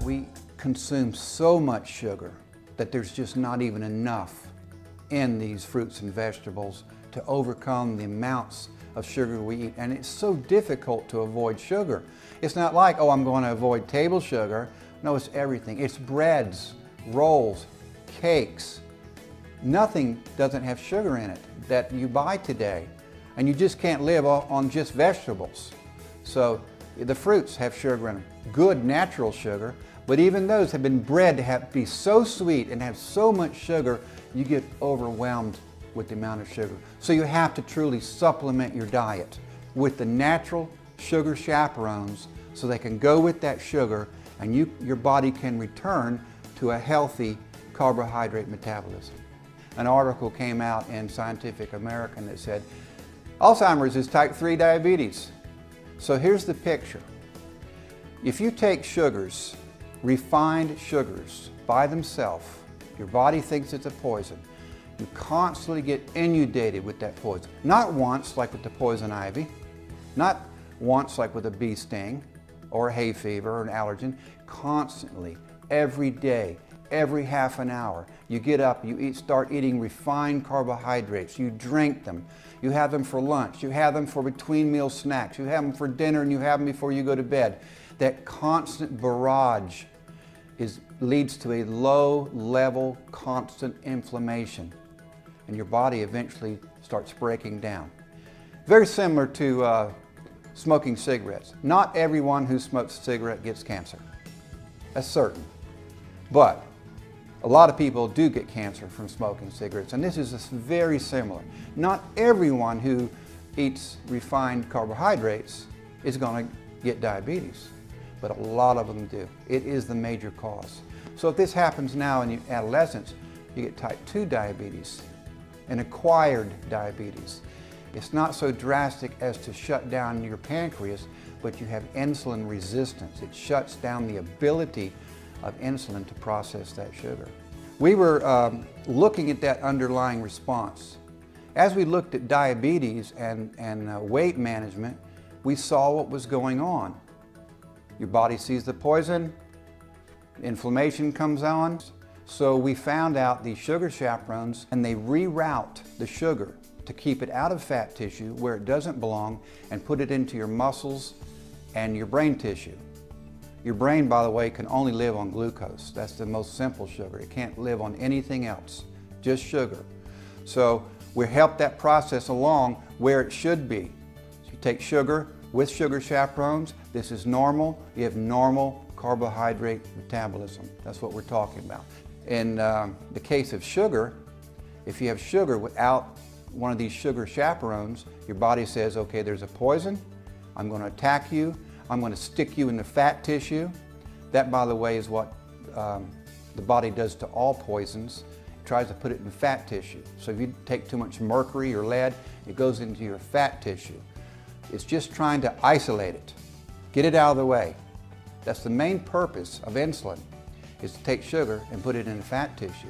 We consume so much sugar that there's just not even enough in these fruits and vegetables to overcome the amounts of sugar we eat. And it's so difficult to avoid sugar. It's not like, oh, I'm going to avoid table sugar. No, it's everything. It's breads, rolls, cakes. Nothing doesn't have sugar in it that you buy today. And you just can't live on just vegetables. So the fruits have sugar in them, good natural sugar, but even those have been bred to be so sweet and have so much sugar, you get overwhelmed with the amount of sugar. So you have to truly supplement your diet with the natural sugar chaperones so they can go with that sugar and your body can return to a healthy carbohydrate metabolism. An article came out in Scientific American that said, Alzheimer's is type 3 diabetes. So here's the picture. If you take sugars, refined sugars, by themselves, your body thinks it's a poison. You constantly get inundated with that poison. Not once, like with the poison ivy, not once, like with a bee sting, or a hay fever, or an allergen. Constantly, every day, every half an hour, you get up, you start eating refined carbohydrates, you drink them, you have them for lunch, you have them for between meal snacks, you have them for dinner, and you have them before you go to bed. That constant barrage leads to a low-level, constant inflammation, and your body eventually starts breaking down. Very similar to smoking cigarettes. Not everyone who smokes a cigarette gets cancer. That's certain. But a lot of people do get cancer from smoking cigarettes, and this is very similar. Not everyone who eats refined carbohydrates is going to get diabetes, but a lot of them do. It is the major cause. So if this happens now in adolescence, you get type 2 diabetes and acquired diabetes. It's not so drastic as to shut down your pancreas, but you have insulin resistance. It shuts down the ability of insulin to process that sugar. We were looking at that underlying response. As we looked at diabetes and weight management, we saw what was going on. Your body sees the poison, inflammation comes on. So we found out these sugar chaperones, and they reroute the sugar to keep it out of fat tissue where it doesn't belong and put it into your muscles and your brain tissue. Your brain, by the way, can only live on glucose. That's the most simple sugar. It can't live on anything else, just sugar. So we help that process along where it should be. So you take sugar with sugar chaperones. This is normal. You have normal carbohydrate metabolism. That's what we're talking about. In the case of sugar, if you have sugar without one of these sugar chaperones, your body says, okay, there's a poison. I'm going to attack you. I'm going to stick you in the fat tissue. That, by the way, is what the body does to all poisons. It tries to put it in fat tissue. So if you take too much mercury or lead, it goes into your fat tissue. It's just trying to isolate it, get it out of the way. That's the main purpose of insulin, is to take sugar and put it in the fat tissue.